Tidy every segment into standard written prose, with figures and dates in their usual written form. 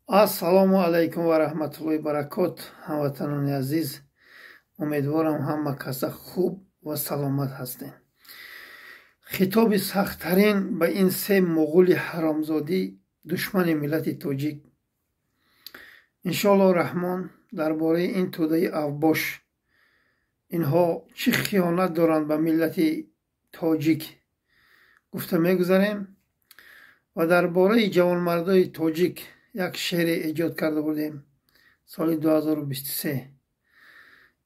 ассалому алайкум ва раҳматуллоҳи баракот. ҳамватанони азиз, умедворам ҳама каса хуб ва саломат ҳастед. хитоби сахттарин ба ин се муғули ҳаромзодӣ, душмани миллати тоҷик. иншоаллоҳ раҳмон дар бораи ин тӯдаи авбош, инҳо чӣ хиёнат доранд ба миллати тоҷик гуфта мегузарем ва дар бораи ҷавонмардои тоҷик як шеъре эҷод карда будем соли 2023.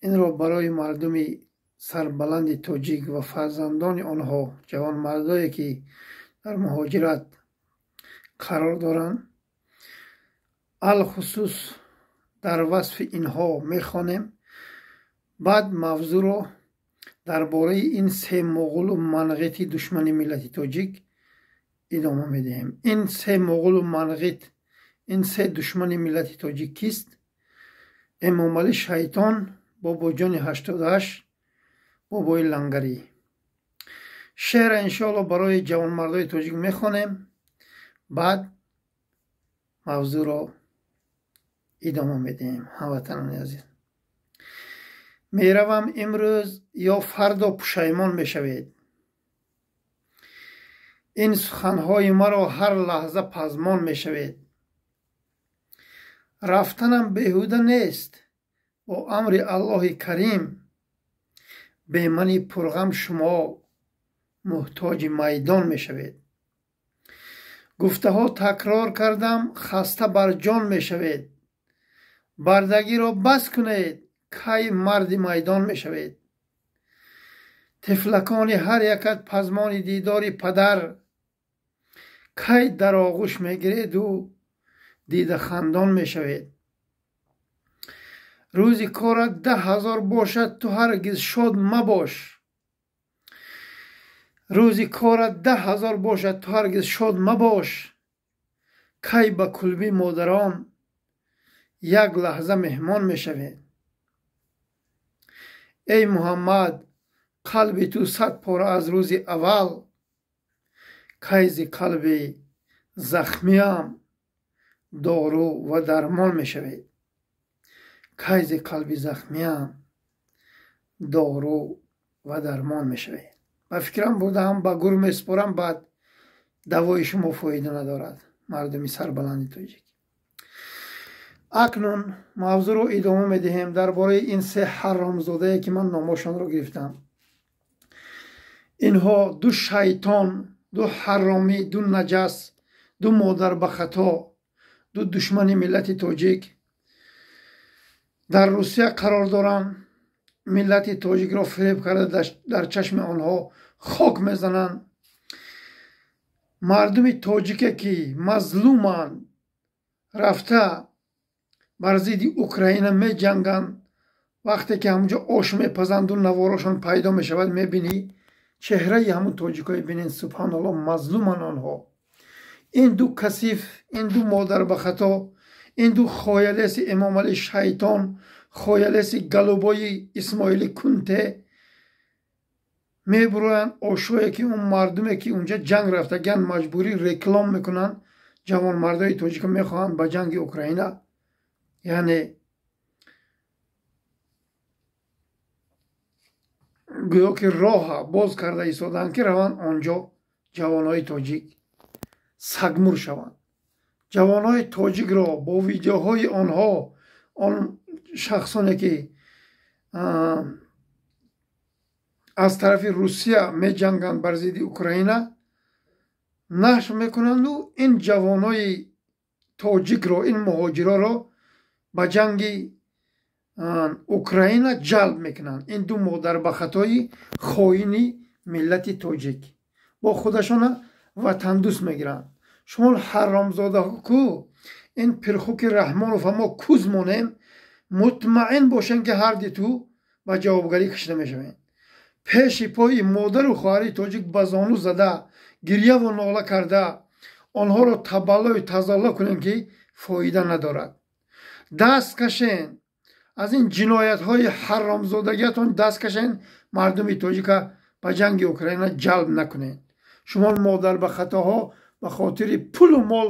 инро барои мардуми сарбаланди тоҷик ва фарзандони онҳо, ҷавонмардое ки дар муҳоҷират қарор доранд, алхусус дар васфи инҳо мехонем. баъд мавзӯъро дар бораи ин се муғулу манғити душмани миллати тоҷик идома медиҳем. ин се муғулу манғит, ин се душмани миллати тоҷик кист? эмомалӣ шайтон, бобоҷони 88, бобои лангарӣ. шеъра иншоаллоҳ барои ҷавонмардои тоҷик мехонем. баъд мавзӯъро идома медиҳем. ҳамватанони азиз, меравам имрӯз ё фардо пушаймон мешавед. ин суханҳои маро ҳар лаҳза пазмон мешавед. рафтанам беҳуда нест, бо амри аллоҳи карим. бе мани пурғам шумо муҳтоҷи майдон мешавед. гуфтаҳо такрор кардам, хаста бар ҷон мешавед. бардагиро бас кунед, кай марди майдон мешавед. тифлакони ҳар якат пазмони дидори падар. кай дар оғӯш мегиреду дида хандон мешавед. рӯзи корат 10,000 бошад, ту ҳаргиз шод мабош. рӯзи корат 10,000 бошад, ту ҳаргиз шод мабош. кай ба кулби модарон як лаҳза меҳмон мешавед. эй муҳаммад, қалби ту 100 пора аз рӯзи аввал. кай зи қалби захмиам дору ва дармон мешавед. кай зи қалби захмиам дору ва дармон мешавед. ба фикрам бурдаам, ба гур меспорам, баъд давои шумо фоида надорад, мардуми сарбаланди тоҷик. акнун мавзӯъро идома медиҳем дар бораи ин се ҳаромзодае ки ман номошонро гирифтам. инҳо ду шайтон, ду ҳаромӣ, ду наҷас, ду модарбахато, ду душмани миллати тоҷик дар русия қарор доранд. миллати тоҷикро фиреб карда дар чашми онҳо хок мезананд. мардуми тоҷике ки мазлуманд, рафта бар зидди Украина меҷанганд. вақте ки ҳамунҷо ош мепазанду наворошон пайдо мешавад, мебинӣ чеҳраи ҳамун тоҷикои бинен. субҳаналлоҳ, мазлуманд онҳо. ин ду касиф, ин ду модарбахато, ин ду хоялеси эмомалӣ шайтон, хоялеси галӯбои исмоили кунте мебуроянд ошое ки он мардуме ки унҷа ҷанг рафтагиянд маҷбурӣ реклам мекунанд. ҷавонмардои тоҷика мехоҳанд ба ҷанги Украина, яъне гӯё ки роҳа боз карда истоданд ки раванд онҷо ҷавонҳои тоҷик сагмур шаванд. ҷавонҳои тоҷикро бо видеоҳои онҳо, он шахсоне ки аз тарафи Русия меҷанганд бар зидди Украина, нашр мекунанду ин ҷавонҳои тоҷикро, ин муҳоҷироро ба ҷанги Украина ҷалб мекунанд. ин ду модарбахатои хоини миллати тоҷик бо худашона ватандӯст мегиранд. шумо ҳаромзодаҳо ку, ин пирхуки раҳмонова мо кӯз монем, мутмаин бошем ки ҳарди ту ба ҷавобгарӣ кашида мешавем. пеши пои модару хоҳари тоҷик ба зону зада, гирьяву нола карда онҳоро табаллою тазалло кунем ки фоида надорад. даст кашен, аз ин ҷиноятҳои ҳаромзодагиатон даст кашен, мардуми тоҷика ба ҷанги Украина ҷалб накунед. шумо модарбахатоҳо ба хотири пулу мол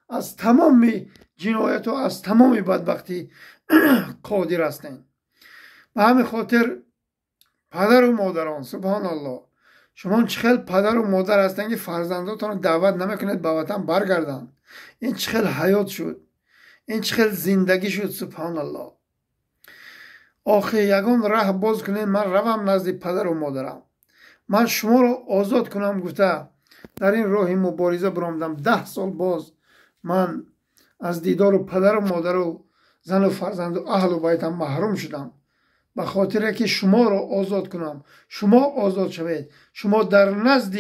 از تمام جنایت و از تمام بدبختی قادر هستند. به همین خاطر پدر و مادران، سبحان الله، شما چه خیلی پدر و مادر هستند که فرزنداتون دعوت نمیکنید به وطن برگردن. این چه خیلی حیات شد، این چه خیلی زندگی شد. سبحان الله. آخه یگان راه باز کنید من روم نزد پدر و مادرم، من شما رو آزاد کنم گفته در این راه مبارزه برآمدم. 10 سال باز من از دیدار و پدر و مادر و زن و فرزند و اهل و بیتم محروم شدم به خاطر که شما رو آزاد کنم. شما آزاد شوید، شما در نزد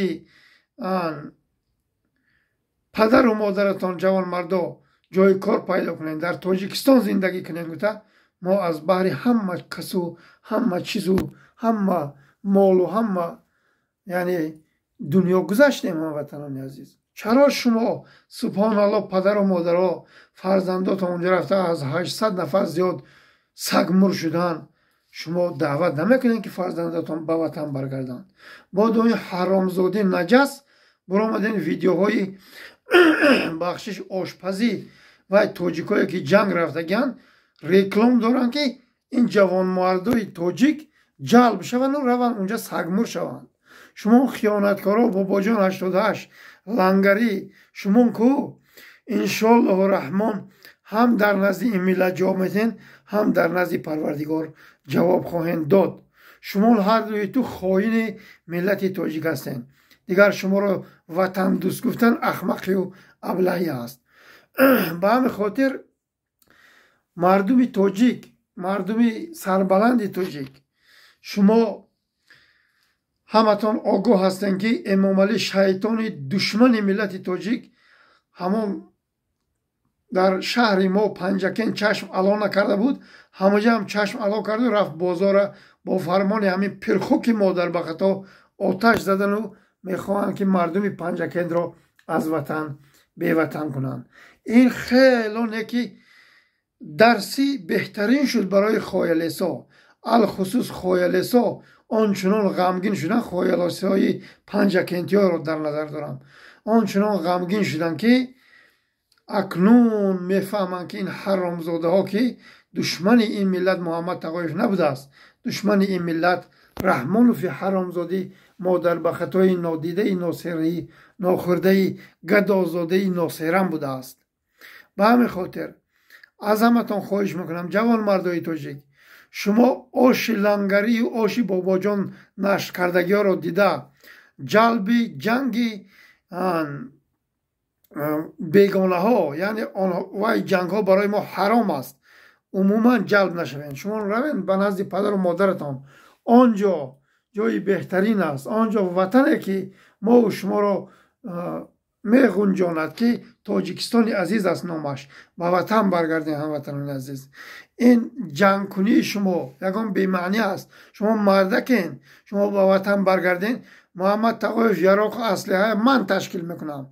پدر و مادرتان جوان مردا جای کار پیدا کنین، در تاجیکستان زندگی کنین. گفته ما از بحر همه کسو همه چیزو همه مال و همه یعنی دنیا گذشتیم هموطنان عزیز. چرا شما سبحان الله پدر و مادرها فرزندات اونجا رفته از 800 نفر زیاد سگمور شدن، شما دعوت نمیکنین که فرزنداتون به وطن برگردن؟ با دوی حرامزاده نجس برآمدن ویدیوهای بخشش آشپزی و تاجیکایی که جنگ رفتگن ریکلام دارن که این جوان مردای تاجیک جلب شوند و روند اونجا سگمور شوند. شما خیانتکارا باباجان 88 لنگری شما کو انشالله رحمان هم در نزد این ملت جواب میتین، هم در نزد پروردگار جواب خواهند داد. شما هر دوی تو خائن ملت تاجیک هستین. دیگر شما رو وطن دوست گفتن احمقی و ابلهی است. به همین خاطر مردم تاجیک، مردم سربلند تاجیک، شما همتان آگاه هستن که امام علی شیطان دشمن ملت تاجیک همون در شهر ما پنجکن چشم علا نکرده بود، همه هم چشم علا کرده رفت بازار با فرمان همین پرخوک مادر بخطا آتش زدن و میخواهند که مردم پنجکن را از وطن بی وطن کنند. این خیلی نکی درسی بهترین شد برای خایلیسا، الخصوص خایلیسا آنچنان غمگین شدن. خایلیسا های پنجکنتی ها را در نظر دارم، آنچنان غمگین شدن که اکنون میفهمند که این حرامزاده ها که دشمن این ملت محمد تقایف نبوده است، دشمن این ملت رحمان و فی حرامزاده مادر بخطای نادیده ناصری ناخورده گدازاده ناصرم بوده است. به همین خاطر از همتان خواهش میکنم جوان مردای تاجیک، شما آش لنگری و آش باباجان نشت کردگی ها را دیده جلبی جنگی بیگانه ها یعنی وای جنگ ها برای ما حرام است، عموما جلب نشوین. شما روین به نزد پدر و مادرتان، آنجا جای بهترین است، آنجا وطنه که ما و شما را میگنجاند که تاجیکستان عزیز است نامش. به وطن برگردین هموطنان عزیز. این جنگ کنی شما یکان بی‌معنی است. شما مردکین، شما به وطن برگردین. محمد تقایف یراق اسلحه من تشکیل میکنم،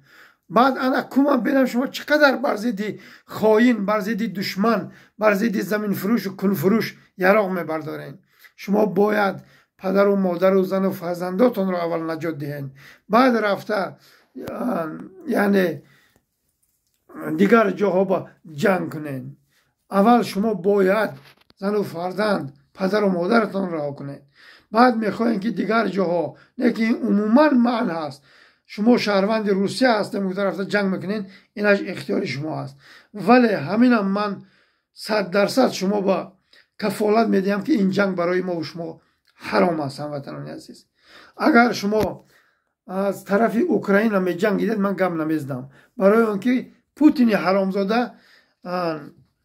بعد انا کومم ببینم شما چقدر بر ضد خائن، بر ضد دشمن، بر ضد زمین فروش و کل فروش یراق میبردارین. شما باید پدر و مادر و زن و فرزنداتون رو اول نجات دهین، بعد رفته یعنی دیگر جاها با جنگ کنین. اول شما باید زن و فرزند پدر و مادرتون رها کنین، بعد میخواین که دیگر جاها نه که این عموما معنی هست. شما شهروند روسیه هستین که رفته جنگ میکنین، اینش اختیار شما هست، ولی همینم من 100% شما با کفالت میدیم که این جنگ برای ما و شما حرام است هموطنان عزیز. اگر شما از طرف اوکراین هم جنگیدید من گم نمیزدم، برای اونکه پوتین حرامزاده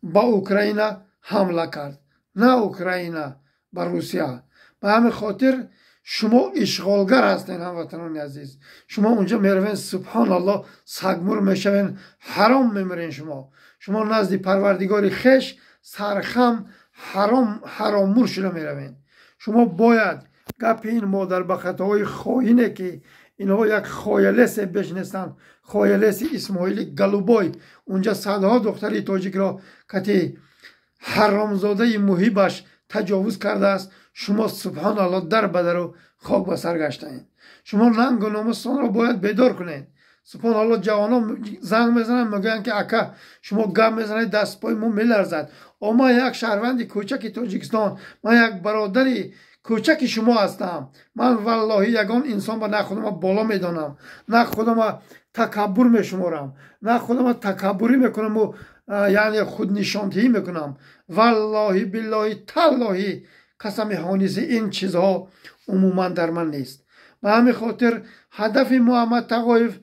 با اوکراین حمله کرد، نه اوکراین با روسیه. به همین خاطر شما اشغالگر هستین هموطنان عزیز. شما اونجا میروین سبحان الله سگمور میشوین، حرام میمرین. شما نزد پروردگار خش سرخم حرامور شده میروین. شما باید گپ این مادر بخطاهای خائنه که اینها یک خایلیس بشنستن، خایلیس اسماعیل گلوبای، اونجا صدها دختری تاجیک را که حرامزاده محیبش تجاوز کرده است، شما سبحان الله در بدر و خاک به سر گشتین. شما ننگ و ناموستان را باید بیدار کنین. سبحان الله جوانان زنگ میزنن میگن که اکا شما گم میزنید دست پای ما میلرزد. اما یک شهروند کوچک تاجیکستان، من یک برادری کوچک شما هستم. من والله یگان انسان با نه خودم بالا میدانم، نه خودم تکبر میشمارم، نه خودم تکبری میکنم و یعنی خود نشاندهی میکنم. والله بالله تالله قسم حانیز این چیزها عموما در من نیست. به همین خاطر هدف محمد تقایف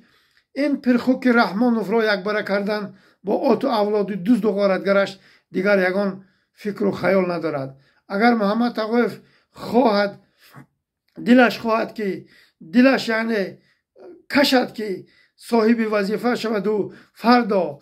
این پرخوک رحمانوف را یک باره کردن با آت و اولاد دوست و غارتگرش دیگر یگان فکر و خیال ندارد. اگر محمد تقایف خواهد دلش خواهد که دلش یعنی کشد که صاحب وظیفه شود و فردا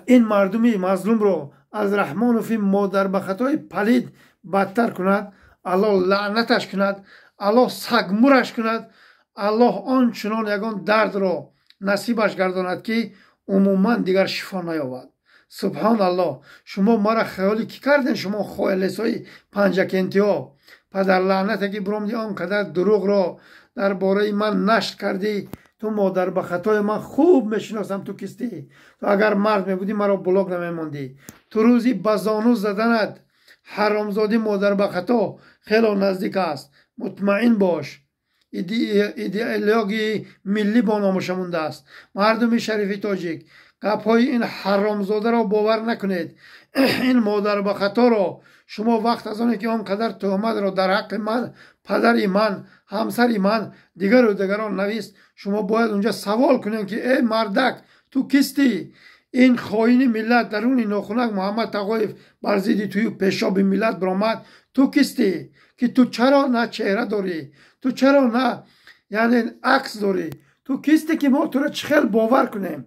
این مردمی مظلوم رو از رحمانوف مادر به خطای پلید بدتر کند، الله لعنتش کند، الله سگمورش کند، الله آنچنان یگان درد را نصیبش گرداند که عموما دیگر شفا نیابد. سبحان الله. شما مرا خیالی کی کردین؟ شما خایلسای پنجکنتی ها پدر لعنت که برام آنقدر دروغ را درباره من نشر کردی. تو مادر به خطای من خوب میشناسم تو کیستی. تو اگر مرد میبودی مرا بلاک نمیموندی. تو روزی بزانو زدنت حرامزادی مادر به خطا خیلی نزدیک است. مطمئن باش ایدئولوژی ملی با نامش مونده است. مردم شریف تاجیک گپ‌های این حرامزاده را باور نکنید. این مادر به خطا را شما وقت از آنی که آنقدر تهمت را در حق من، پدری من، همسری من، دیگر و دیگران نویست، شما باید اونجا سوال کنین که ای مردک تو کیستی؟ این خائن ملت درون ناخنک محمد تقایف برزیدی توی پیشاب ملت برآمد. تو کیستی که تو چرا نه چهره داری؟ تو چرا نه یعنی عکس داری؟ تو کیستی که ما تو را چخیل باور کنیم؟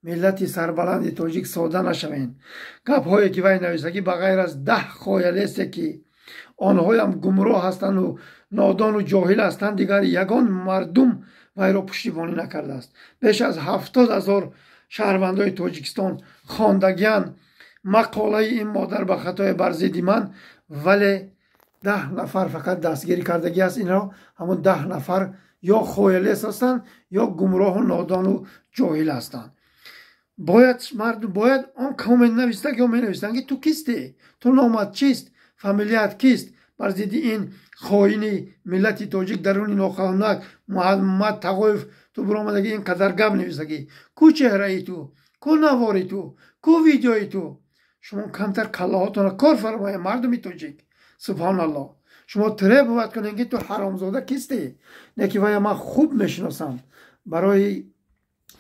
ملتی سربلند تاجیک ساده نشوین. گپ هایی که وی نویسگی بغیر از 10 خایلیسته که آنها هم گمراه هستند و نادان و جاهل هستند دیگر یگان مردم وی را پشتیبانی نکرده است. بیش از 70,000 شهروندای تاجیکستان خواندگیان مقاله این مادر به خطای برزیدی من، ولی 10 نفر فقط دستگیری کردگی است. این را همون 10 نفر یا خایلیس هستند یا گمراه و نادان و جاهل هستند. باید مردم باید آن کامل نویسته که می نویستن که تو کیستی؟ تو نامت چیست؟ فامیلیت کیست؟ برزیدی این خائن ملت تاجیک درون ناخوانک محمد تقایف تو برآمدگی این قدر گپ نویسگی. کو چهره ای تو؟ کو نواری تو؟ کو ویدیوی تو؟ شما کمتر کلاهاتون کار فرمایید مردم تاجیک. سبحان الله. شما تره بود کنین که تو حرامزاده کیستی؟ نه که وای من خوب میشناسم. برای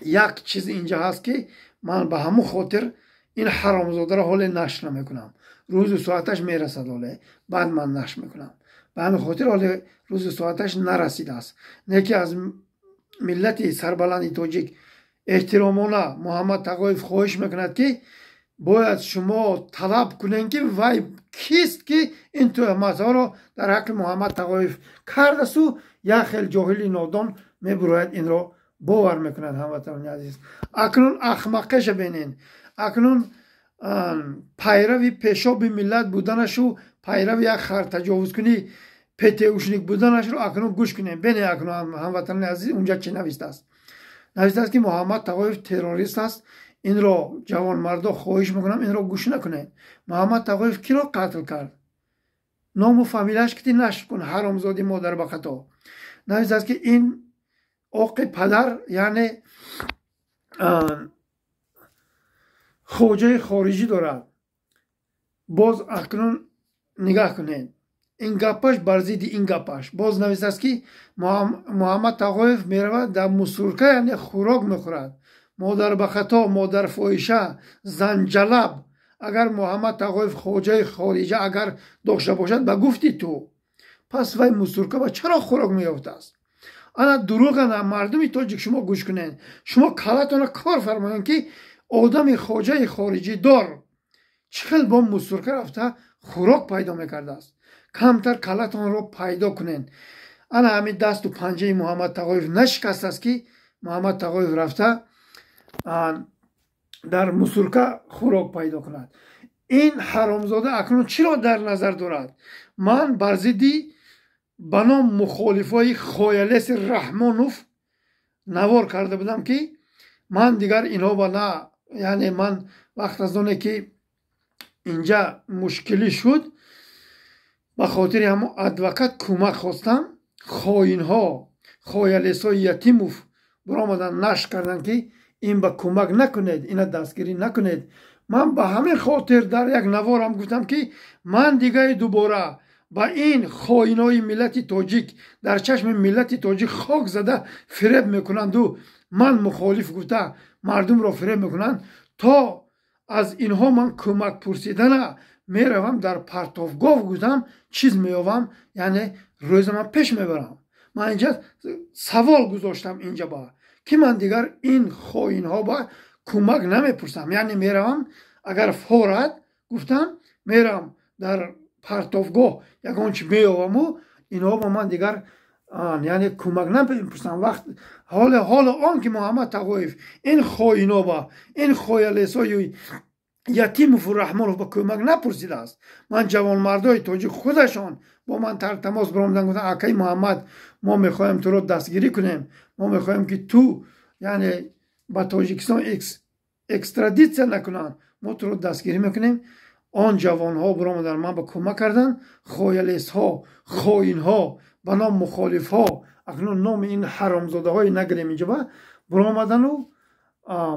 یک چیز اینجا هست که من به همون خاطر این حرامزاده را حال نشر نمیکنم. روز و ساعتش میرسد حاله بعد من نشر میکنم. به همین خاطر حال روز و ساعتش نرسیده است. نه که از ملت سربلند تاجیک احترامانه محمد تقایف خواهش میکند که باید شما طلب کنین که وای کیست که این تهمت ها را در حق محمد تقایف کرده است و یک خیل جاهل نادان میبراید این را باور میکنند. هموطنان عزیز اکنون احمقش بینین. اکنون پیروی پیشاب ملت بودنش و پیروی یک خر تجاوز کنی پتیوشنیک بودنش رو اکنون گوش کنین. بینین اکنون هموطنان عزیز اونجا چی نوشته است؟ نوشته است که محمد تقایف تروریست است. این را جوان مردا خواهش میکنم این را گوش نکنین. محمد تقایف کی را قتل کرد؟ نام و فامیلش که نشر کن حرامزاده مادر به خطا. نوشته است که این آق پدر یعنی خوجه خارجی دارد. باز اکنون نگاه کنین این گپش برزیدی این گپش. باز نوشته است که محمد تقایف میرود در مسورکه یعنی خوراک میخورد. مادر به خطا، مادر فاحشه، زنجلب. اگر محمد تقایف خوجه خارجی اگر داشته باشد به گفتی تو، پس وی مسورکه و چرا خوراک میافته است؟ انا دروغ نه مردم تاجیک شما گوش کنین. شما کلاتون کار فرمایین که آدم خوجه خارجی دار چخل با مسورکه رفته خوراک پیدا میکرده است. کمتر کلاتون رو پیدا کنین. انا همین دست و پنجه محمد تقایف نشکست است که محمد تقایف رفته در مسورکه خوراک پیدا کند. این حرامزاده اکنون چرا در نظر دارد؟ من برزیدی بنام مخالفای خایلیس رحمانوف навор карда будам ки ман дигар инҳо ба на яъне ман вақт аз оне ки инҷа мушкилӣ шуд ба хотири ҳамон адвокат кӯмак хостам. хоинҳо хоялесои ятимов биромадан нашр кардан ки ин ба кӯмак накунед, ина дастгирӣ накунед. ман ба ҳамин хотир дар як наворам гуфтам ки ман дигаи дубора ба ин хоинои миллати тоҷик дар чашми миллати тоҷик хок зада фиреб мекунанду ман мухолиф гуфта мардумро фиреб мекунанд, то аз инҳо ман кӯмак пурсидана меравам дар партовгоҳ гуфтам чиз меёвам, яъне рӯза ман пеш мебарам. ман инҷа савол гузоштам инҷа ба ки ман дигар ин хоинҳо ба кӯмак намепурсам, яъне меравам агар форад гуфтам мерам дар партовгоҳ ягон чи меёваму инҳо ба ман дигар яъне кӯмак намепурсам. вақт ҳоли он ки Муҳаммад Тағоев ин хоинҳо ба ин хоялесои ятимову раҳмонов ба кӯмак напурсидааст. ман ҷавонмардои тоҷик худашон бо ман тар тамос биромадан гуфтанд акаи Муҳаммад мо мехоҳем туро дастгирӣ кунем, мо мехоҳем ки ту яъне ба Тоҷикистон экстрадитсия накунанд, мо туро дастгирӣ мекунем. он ҷавонҳо биромадан ман ба кӯмак карданд. хоялесҳо хоинҳо ба ном мухолифҳо акнун номи ин ҳаромзодаҳои нагирем инҷа ба биромадану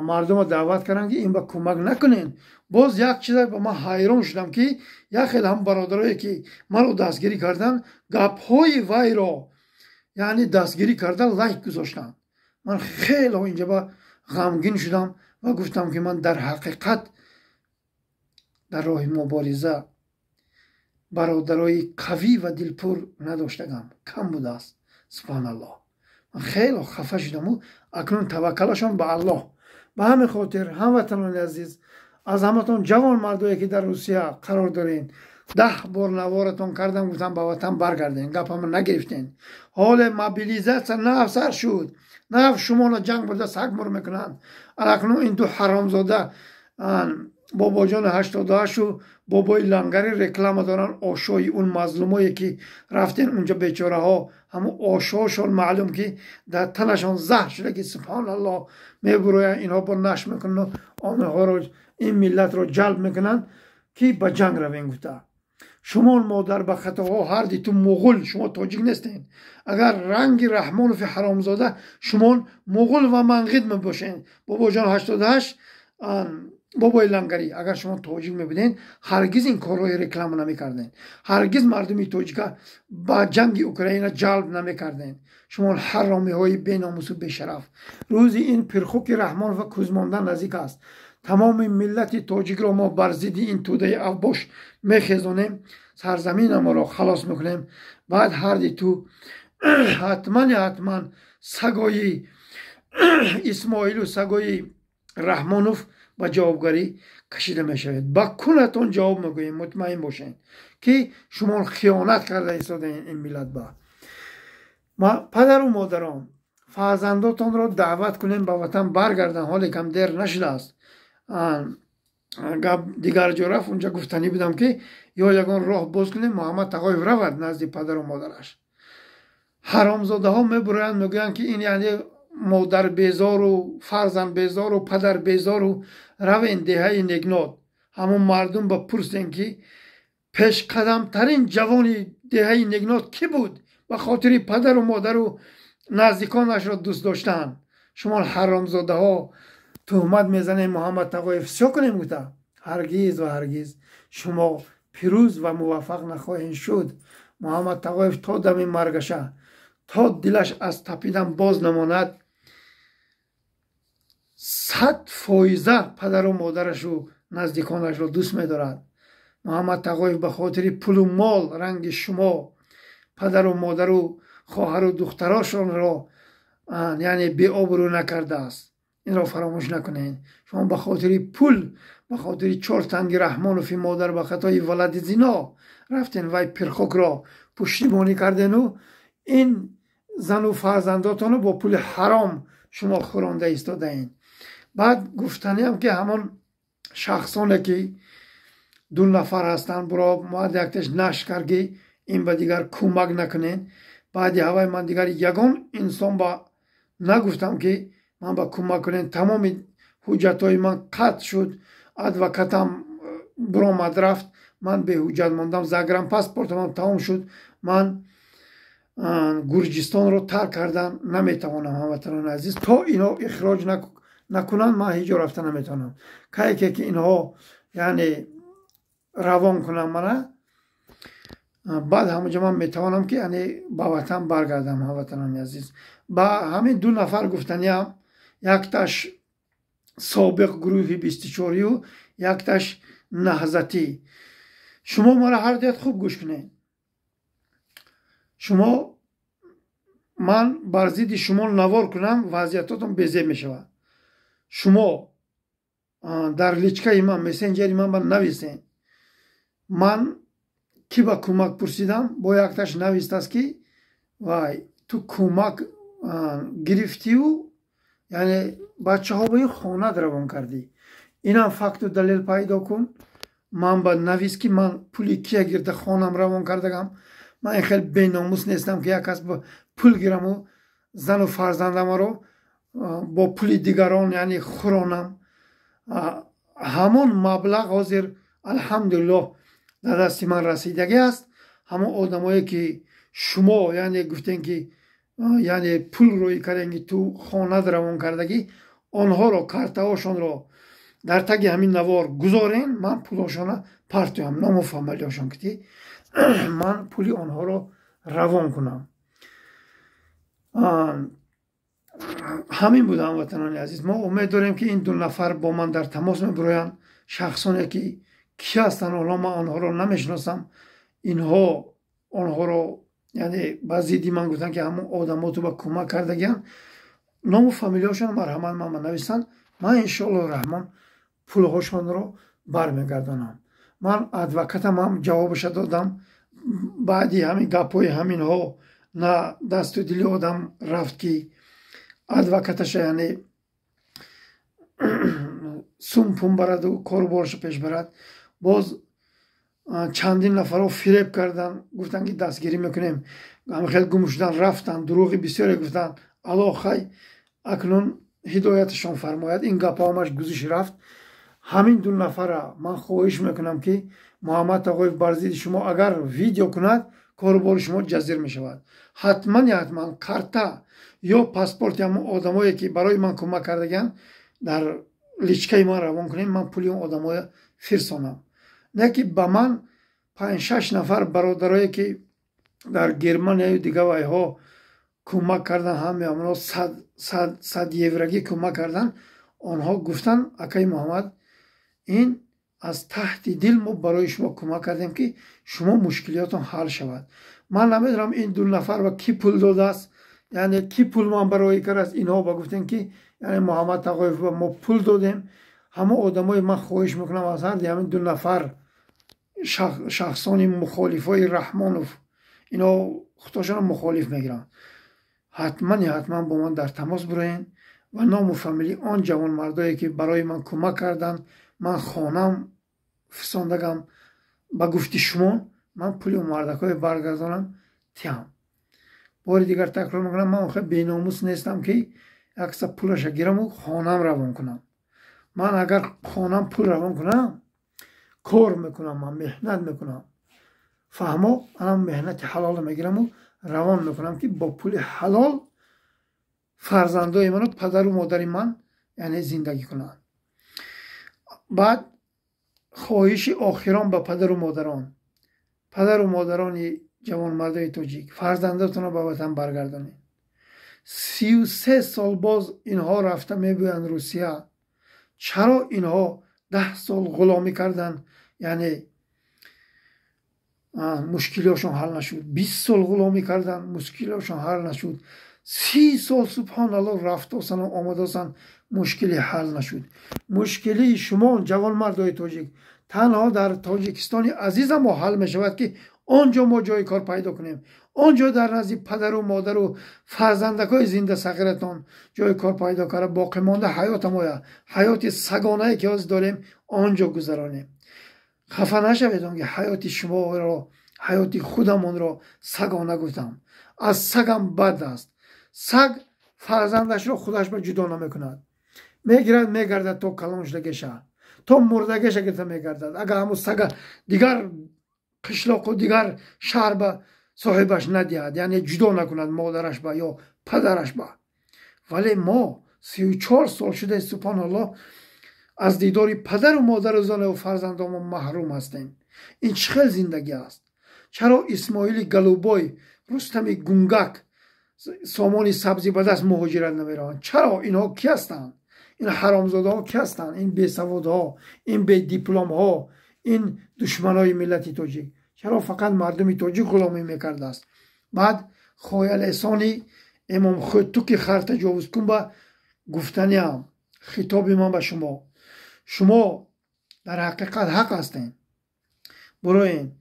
мардума даъват карданд ки ин ба кӯмак накунен. боз як чиза ба ман ҳайрон шудам ки як хел ҳам бародарое ки маро дастгирӣ карданд гапҳои вайро яъне дастгирӣ карда лайк гузоштанд. ман хело инҷа ба ғамгин шудам ва гуфтам ки ман дар ҳақиқат дар роҳи мубориза бародарои қавӣ ва дилпур надоштагам, кам будааст. субҳаналлоҳ, ман хело хафа шудаму акнун таваккалашон ба Аллоҳ. ба ҳамин хотир ҳамватанони азиз, аз ҳаматон ҷавон мардое ки дар Русия қарор дорен, 10 бор наворатон кардам, гуфтам ба ватан баргарден, гапамро нагирифтен. ҳоле мобилизатсия нав сар шуд, нав шуморо ҷанг бурда сагмур мекунанд. акнун ин ду ҳаромзода бобоҷони 88 бобои лангари реклама доранд, ошои он мазлумое ки рафтен унҷа бечораҳо ҳамон ошошон маълум ки дар танашон заҳр шуда ки субҳаналлоҳ мебуроянд, инҳо бо нашр мекунанд онҳоро ин миллатро ҷалб мекунанд ки ба ҷанг равен гуфта. шумо модар ба хатоҳо ҳарди ту муғул, шумо тоҷик нестен. агар ранги раҳмонови ҳаромзода шумо муғул ва манғид мебошед, бобоҷон 88 бобои лангарӣ, агар шумо тоҷик мебуден ҳаргиз ин корҳои реклама намекарден, ҳаргиз мардуми тоҷика ба ҷанги Украина ҷалб намекарден. шумо ҳаромиҳои беномусу бешараф. рӯзи ин пирхуки раҳмон ва кӯзмондан наздик аст. тамоми миллати тоҷикро мо бар зидди ин тӯдаи авбош мехезонем, сарзаминаморо халос мекунем. баъд ҳарди ту ҳатман сагои исмоилу сагои раҳмонов ба ҷавобгарӣ кашида мешавед. ба кунатон ҷавоб мегӯем, мутмаин бошед ки шумо хиёнат карда истодаен ин миллат. ба падару модарон, фарзандотонро даъват кунем ба ватан баргардан, ҳоле кам дер нашудааст. гап дигар ҷо рафт, унҷа гуфтанӣ будам ки ё ягон роҳ боз кунем, Муҳаммад Тағоев равад назди падару модараш. ҳаромзодаҳо мебуроянд, мегӯянд ки ин яъне модар безору фарзанд безору падар безору равен деҳаи негнод. ҳамон мардум ба пурсен ки пешқадамтарин ҷавони деҳаи негнод кӣ буд ба хотири падару модару наздиконашро дӯст доштанд. шумо ҳаромзодаҳо тӯҳмат мезанем Муҳаммад Тағоев сё кунем гуфта. ҳаргиз ва ҳаргиз шумо пирӯз ва муваффақ нахоҳед шуд. Муҳаммад Тағоев то дами маргаша, то дилаш аз тапидан боз намонад, 100% падару модарашу наздиконашро дӯст медорад. Муҳаммад Тағоев ба хотири пулу мол ранги шумо падару модару хоҳару духтарошонро яъне беобрӯ накардааст. инро фаромӯш накунед. шумо ба хотири пул, ба хотири 4 танги раҳмонови модар ба хатои валади зино рафтен вай пирхокро пуштибонӣ кардену ин зану фарзандотонро бо пули ҳаром шумо хӯронда истодаед. баъд гуфтаниам ки ҳамон шахсоне ки 2 нафар ҳастанд, биро баъд якташ нашр кард ки ин ба дигар кӯмак накунед. баъди ҳавай ман дигар ягон инсон ба نگفتم که من با کمک کنین. تمام حجتهای من قطع شد، ادوکاتم برآمد رفت، من به حجت ماندم، زگرم پاسپورتم تمام شد، من گرجستان رو ترک کردم، نمیتوانم هموطنان عزیز تا اینا اخراج نکنن من هیچ جا رفتن نمیتونم. که اینها یعنی روان کنم منه، بعد همونجا من میتوانم که یعنی با وطن برگردم هموطنان عزیز. با همین دو نفر گفتنیم، یکتاش سابق گروه 24 و یکتاش نهضتی. شما مرا هر دیت خوب گوش کنید. شما من بر ضد شما نوار کنم وضعیتاتون بزه می شود. شما در لیچکای من مسنجری من نویسین. من کی با کمک پرسیدم، با یکتاش نویست است که وای تو کمک گرفتی و یعنی بچه ها به خانه روان کردی. اینا فکت و دلیل پیدا کن. من با نویس که من پولی کیا گرده خانم روان کردگم. من خیلی بیناموس نیستم که یک کس با پول گیرم و زن و فرزندم رو با پول دیگران یعنی خورانم. همون مبلغ حاضر الحمدلله در دست من رسیدگی است. همون آدمایی که شما یعنی گفتین که یعنی پول روی کردن تو خانه روان کردگی، آنها رو کارتهاشون رو در تگ همین نوار گذارین، من پولاشون پرتویم، نام و فامیلیاشون که من پولی آنها رو روان کنم. همین بود هموطنان عزیز. ما امید داریم که این دو نفر با من در تماس میبراین. شخصانی که کی هستن حالا من آنها رو نمیشناسم. اینها آنها رو یعنی بعضی من گفتن که همون آدماتو با کمک کردگیان، نام و فامیلیاشون مرحمت من نویسن. من انشاءالله رحمان پولهاشون رو برمیگردانم. من ادوکاتم هم جوابش دادم. بعدی همین گپای همین ها نه دست و دلی آدم رفت که ادوکاتش یعنی سوم پون برد و کاربارش پیش برد. باز چندین نفر رو فریب کردن، گفتن که دستگیری میکنیم، همه خیلی گم شدن رفتن، دروغی بسیاری گفتن. الله اکنون هدایتشان فرماید. این گپا همش گذشت رفت. همین دو نفر من خواهش میکنم که محمد آقای برزید شما اگر ویدیو کند کاربار شما جزیر میشود. حتما کارتا یا پاسپورت یا آدمایی که برای من کمک کردگن در لیچکای من روان کنیم، من پولی اون آدمای فرستانم. نه که با من 5-6 نفر برادرایی که در گرمانیا و دیگه وای ها کمک کردن، همه اونا 100 یورگی کمک کردن. آنها گفتن اکای محمد این از تحت دل ما برای شما کمک کردیم که شما مشکلاتون حل شود. من نمیدونم این دو نفر و کی پول داده است، یعنی کی پول من برای کار است. اینها با گفتن که یعنی محمد آقای ما پول دادیم. همه آدمای من خواهش میکنم از هر همین دو نفر شخصانی مخالفای رحمانوف اینا خودشان مخالف میگیرن، حتما با من در تماس براین و نام و فامیلی آن جوان مردایی که برای من کمک کردن. من خانم فساندگم با گفتی شما من پولی و مردکای برگردانم تیم. باری دیگر تکرار میکنم من خیلی بیناموس نیستم که اکثر پولش گیرم و خانم روان کنم. من اگر خانم پول روان کنم کار میکنم، من مهنت میکنم، فهمو منم مهنت حلال میگیرم و روان میکنم که با پول حلال فرزندای من و پدر و مادر من یعنی زندگی کنن. بعد خواهش آخران به پدر و مادران جوان مردای تاجیک، فرزنداتون رو به وطن برگردانید. 33 سال باز اینها رفته میبویند روسیه. چرا اینها 10 سال غلامی کردن یعنی مشکلشون حل نشد؟ 20 سال غلامی کردن مشکلشون حل نشد. 30 سال سبحان الله رفتاسن و آمداسن مشکلی حل نشد. مشکلی شما جوان مردای تاجیک تنها در تاجیکستان عزیز ما حل می شود که آنجا ما جای کار پیدا کنیم. آنجا در نزد پدر و مادر و فرزندکای زنده صغیرتان جای کار پیدا کنه، باقی مانده حیات ما، حیات سگانه که از داریم آنجا گذرانیم. خفه نشوید که حیات شما را، حیات خودمان را سگانه گفتم. از سگم بد است. سگ فرزندش رو خودش به جدا نمیکند. میگیرد میگردد تا کلانشدگیشه، تا مردگیشه گرفته میگردد. اگر همون سگ دیگر قشلاق و دیگر شهر به صاحبش ندهد، یعنی جدا نکند مادرش با یا پدرش با. ولی ما 34 سال شده سبحان الله از دیداری پدر و مادر و زن و فرزندان محروم هستیم. این چه خیلی زندگی است؟ چرا اسماعیل گلوبای، رستم گونگک سامان سبزی به دست مهاجرت نمیروند؟ چرا؟ اینها کی هستند؟ این حرامزاده ها کی هستند؟ این بیسواد ها، این بی دیپلم ها، این دشمنای ملت تاجیک. چرا فقط مردم تاجیک غلامی میکرده است؟ بعد خواه لسانی امام خود تو که خر تجاوز کن به گفتنی هم خطاب من به شما در حقیقت حق هستین. بروین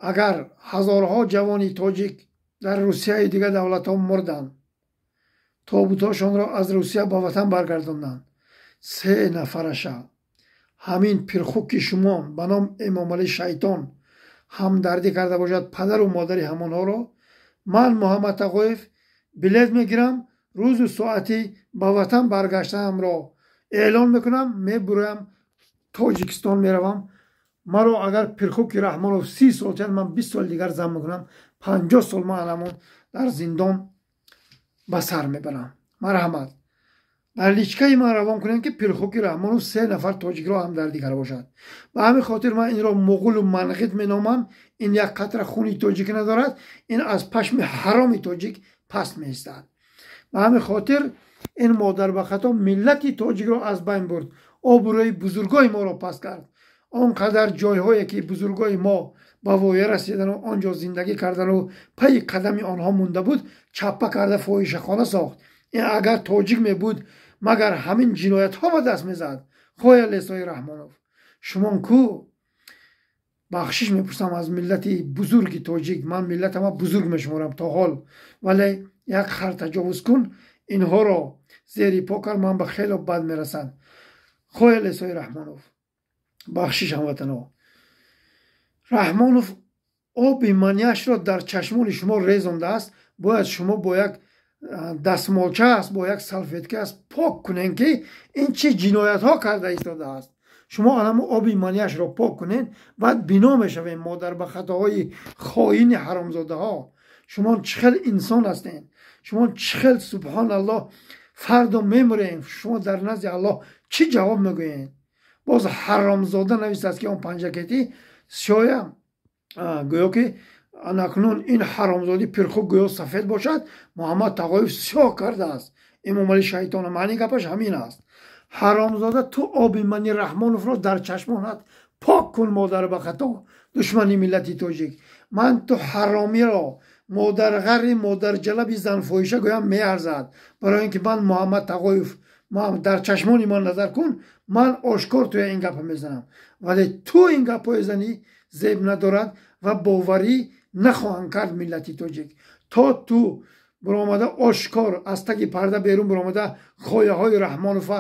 اگر هزارها جوانی تاجیک در روسیه دیگه دولت ها مردن، تابوتاشان را از روسیه به وطن برگرداندن، 3 نفرش همین پرخوک شما به نام امام علی شیطان همدردی کرده باشد پدر و مادر همانها را، من محمد تقویف بلیت میگیرم، روز و ساعتی به وطن برگشتم را اعلان میکنم، میبرویم تاجیکستان میروم. مرا اگر پرخوک رحمانوف 30 سال کرد، من 20 سال دیگر زن میکنم، 50 سال من علمان در زندان به سر میبرم. مرحمت در لیچکه من روان کنیم که پرخوک رحمانوف 3 نفر تاجیک را هم در دیگر باشد. به همین خاطر من این را مغول و منقط مینامم. این یک قطره خونی تاجیک ندارد، این از پشم حرام تاجیک پس میستد. به همین خاطر این مادر به خطا ملت تاجیک را از بین برد، آبروی بزرگای ما را پس کرد. آنقدر جایهایی که بزرگای ما به وایه رسیدن و آنجا زندگی کردن و پی قدم آنها مونده بود، چپه کرده فاحشه خانه ساخت. این اگر تاجیک می بود مگر همین جنایت ها به دست میزد؟ خواه لیسای رحمانوف شما کو؟ بخشش میپرسم از ملت بزرگ تاجیک. من ملت ما بزرگ میشمارم تا حال، ولی یک خر تجاوز کن اینها را زیر پا کر، من به خیلی بد میرسن. خواه لیسای رحمانوف بخشش هموطنها. رحمانوف آب منیش را در چشمان شما ریزانده است. باید شما با یک دستمالچه است، با یک سلفیتکه است پاک کنین که این چه جنایت ها کرده ایستاده است. شما هم آب منیش را پاک کنین، بعد بنا میشوین مادر به خطاهای خائن حرامزاده ها. شما چخل انسان هستین، شما چخل سبحان الله فردا میمرین. شما در نزد الله چی جواب میگوین؟ باز حرامزاده نویسته است که اون پنجکتی شاید گویا که اکنون این حرامزادی پرخوک گویا سفید باشد، محمد تقویف سیاه کرده است. امام علی شیطان معنی گپش همین است. حرامزاده تو آب منی رحمانوف را در چشمانت پاک کن مادر به خطا، دشمنی ملتی تاجیک. من تو حرامی را مادر غری مادر جلبی زن فاحشه گویم میارزد، برای اینکه من محمد تقویف در چشمانی من نظر کن، من آشکار توی این گپ میزنم. ولی تو این گپ زنی زیب ندارد و باوری نخواهند کرد ملتی تاجیک. تا تو برآمده آشکار از تگ پرده بیرون برآمده خایه های رحمانوف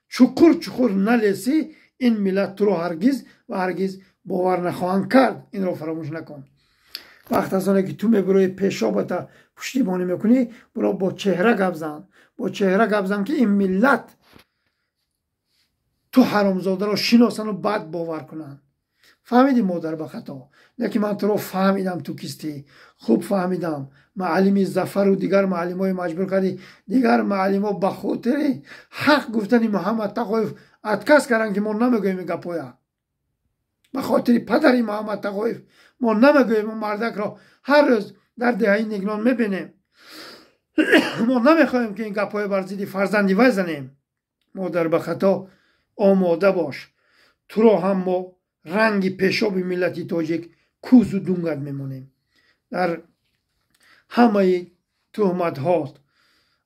چکور نلیسی، این ملت تو رو هرگز و هرگز باور نخواهند کرد. این رو فراموش نکن. وقت از آنه که تو میبروی پیشابت پشتیبانی میکنی، برو با چهره گپ زن، با چهره گپ زن که این ملت تو حرامزاده را شناسن و بعد باور کنن. فهمیدی مادر به خطا؟ لیکن من تو رو فهمیدم تو کیستی، خوب فهمیدم. معلمی ظفر و دیگر معلم های مجبور کردی، دیگر معلم ها به خاطر حق گفتنی محمد تقویف اتکس کردن که ما نمیگویم این گپایا. به خاطر پدری محمد تقویف ما نمیگویم اون مردک را هر روز در دهه نگنان میبینیم. ما نمیخوایم که این گپای بر ضد فرزندی وی زنیم. مادر به خطا آماده باش، تو را هم ما رنگ پیشاب ملتی تاجیک کوز و دونگت میمونیم. در همه تهمت هات،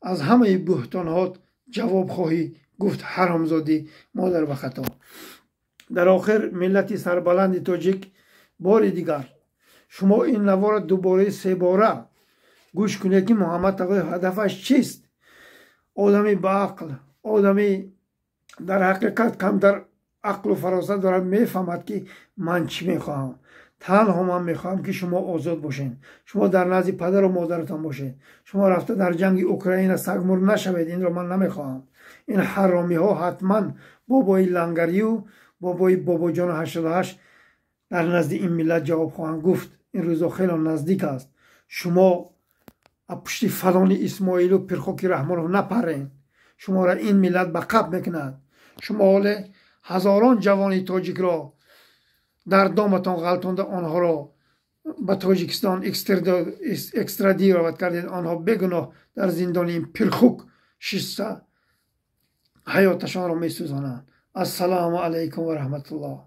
از همه بهتان هات جواب خواهی گفت حرامزادی مادر به خطا. در آخر ملتی سربلند تاجیک، بار دیگر شما این نوار دوباره 3 باره گوش کنید که محمد تقویف هدفش چیست. آدمی با عقل، آدمی در حقیقت کم در عقل و فراست دارد میفهمد که من چی میخواهم. تنها من میخواهم که شما آزاد باشین. شما در نزد پدر و مادرتان باشید. شما رفته در جنگ اوکراین سگمور نشوید. این را من نمیخواهم. این حرامی ها حتما بابای لنگری و بابای بابا جان 88 در نزد این ملت جواب خواهند گفت. این روزا خیلی نزدیک است. شما پشت فلان اسماعیل و پرخوکی رحمانov نپرین. شما را این ملت به قب میکند. شما حال هزاران جوان تاجیک را در دامتان غلطانده، آنها را به تاجیکستان اکسترادیت کردید. آنها بگناه در زندان این پرخوک شسته حیاتشان را میسوزانند. السلام علیکم و رحمت الله.